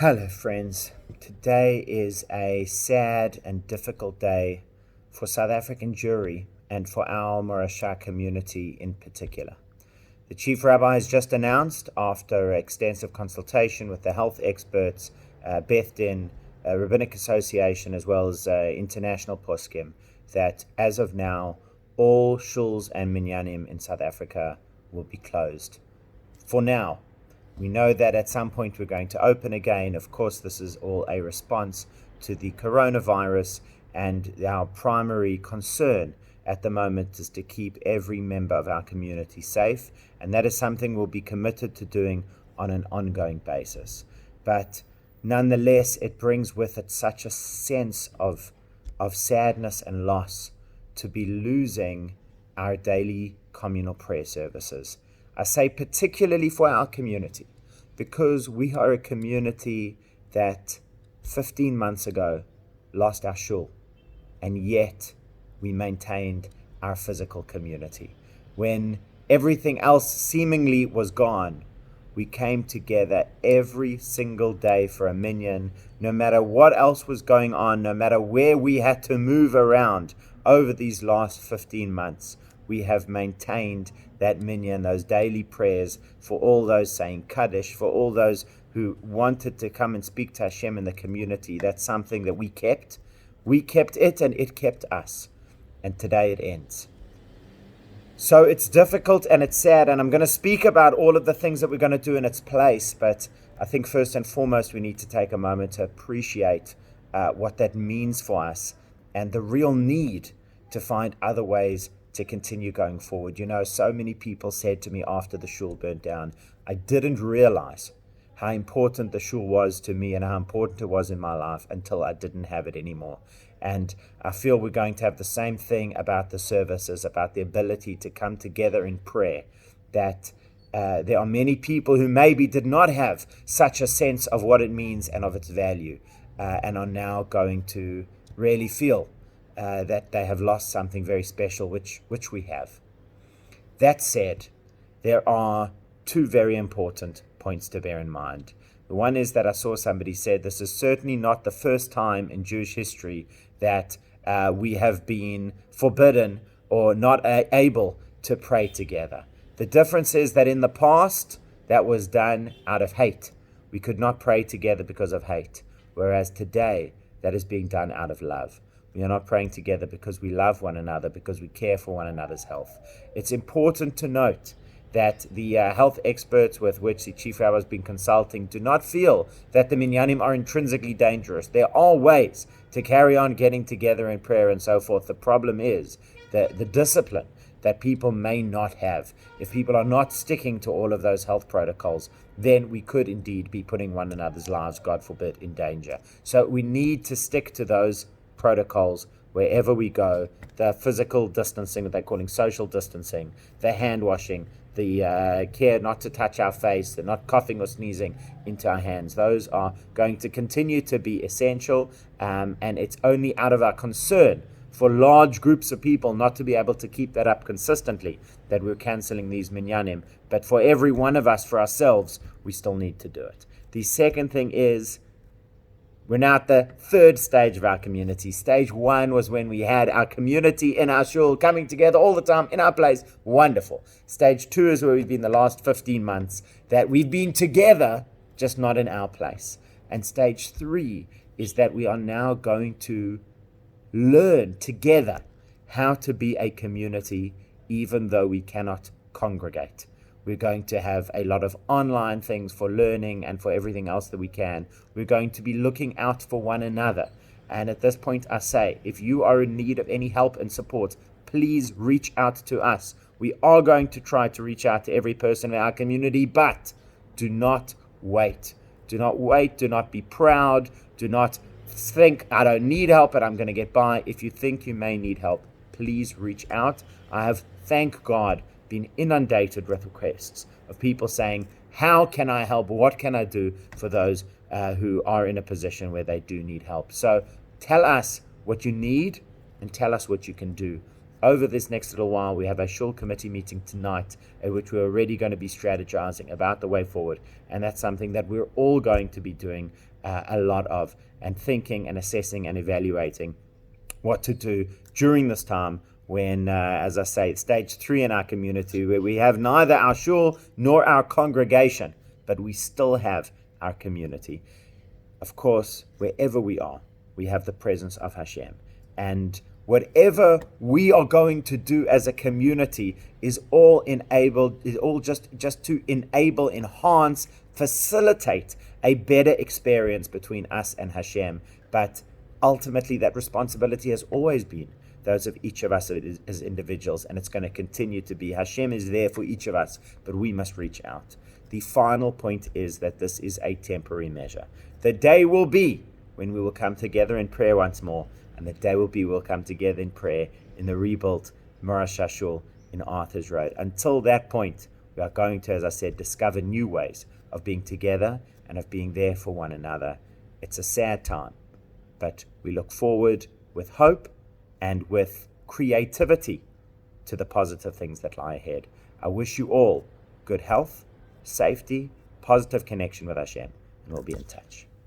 Hello, friends. Today is a sad and difficult day for South African Jewry and for our Morasha community in particular. The Chief Rabbi has just announced, after extensive consultation with the health experts, Beth Din, Rabbinic Association, as well as International Poskim, that as of now, all shuls and minyanim in South Africa will be closed. For now. We know that at some point we're going to open again. Of course, this is all a response to the coronavirus, and our primary concern at the moment is to keep every member of our community safe, and that is something we'll be committed to doing on an ongoing basis. But nonetheless, it brings with it such a sense of sadness and loss to be losing our daily communal prayer services. I say particularly for our community, because we are a community that 15 months ago lost our shul, and yet we maintained our physical community. When everything else seemingly was gone, we came together every single day for a minyan, no matter what else was going on, no matter where we had to move around over these last 15 months. We have maintained that minyan, those daily prayers for all those saying Kaddish, for all those who wanted to come and speak to Hashem in the community. That's something that we kept. We kept it and it kept us. And today it ends. So it's difficult and it's sad, and I'm going to speak about all of the things that we're going to do in its place, but I think first and foremost we need to take a moment to appreciate what that means for us and the real need to find other ways to continue going forward. You know, so many people said to me after the shul burnt down, I didn't realize how important the shul was to me and how important it was in my life until I didn't have it anymore. And I feel we're going to have the same thing about the services, about the ability to come together in prayer, that there are many people who maybe did not have such a sense of what it means and of its value, and are now going to really feel that they have lost something very special, which we have. That said, there are two very important points to bear in mind. The one is that I saw somebody said this is certainly not the first time in Jewish history that we have been forbidden or not able to pray together. The difference is that in the past, that was done out of hate. We could not pray together because of hate, whereas today, that is being done out of love. We are not praying together because we love one another, because we care for one another's health. It's important to note that the health experts with which the Chief Rabbi has been consulting do not feel that the minyanim are intrinsically dangerous. There are ways to carry on getting together in prayer and so forth. The problem is that the discipline that people may not have. If people are not sticking to all of those health protocols, then we could indeed be putting one another's lives, God forbid, in danger. So we need to stick to those protocols wherever we go. The physical distancing, what they're calling social distancing, the hand washing, the care not to touch our face, the not coughing or sneezing into our hands. Those are going to continue to be essential, and it's only out of our concern for large groups of people not to be able to keep that up consistently that we're cancelling these minyanim. But for every one of us, for ourselves, we still need to do it. The second thing is, we're now at the third stage of our community. Stage one was when we had our community in our shul coming together all the time in our place. Wonderful. Stage two is where we've been the last 15 months, that we've been together, just not in our place. And stage three is that we are now going to learn together how to be a community even though we cannot congregate. We're going to have a lot of online things for learning and for everything else that we can. We're going to be looking out for one another. And at this point, I say, if you are in need of any help and support, please reach out to us. We are going to try to reach out to every person in our community, but do not wait. Do not wait. Do not be proud. Do not think, I don't need help, but I'm going to get by. If you think you may need help, please reach out. I have, thank God, been inundated with requests of people saying, how can I help? What can I do for those who are in a position where they do need help? So tell us what you need and tell us what you can do over this next little while, we have a Shul committee meeting tonight, at which we're already going to be strategizing about the way forward. And that's something that we're all going to be doing a lot of, and thinking and assessing and evaluating what to do during this time when, as I say, stage 3 in our community, where we have neither our shul nor our congregation, but we still have our community. Of course, wherever we are, we have the presence of Hashem. And whatever we are going to do as a community is all just to enable, enhance, facilitate a better experience between us and Hashem. But ultimately, that responsibility has always been those of each of us as individuals, and it's going to continue to be. Hashem is there for each of us, but we must reach out. The final point is that this is a temporary measure. The day will be when we will come together in prayer once more, and the day will be we'll come together in prayer in the rebuilt Morasha Shul in Arthur's Road. Until that point, we are going to, as I said, discover new ways of being together and of being there for one another. It's a sad time, but we look forward with hope and with creativity to the positive things that lie ahead. I wish you all good health, safety, positive connection with Hashem, and we'll be in touch.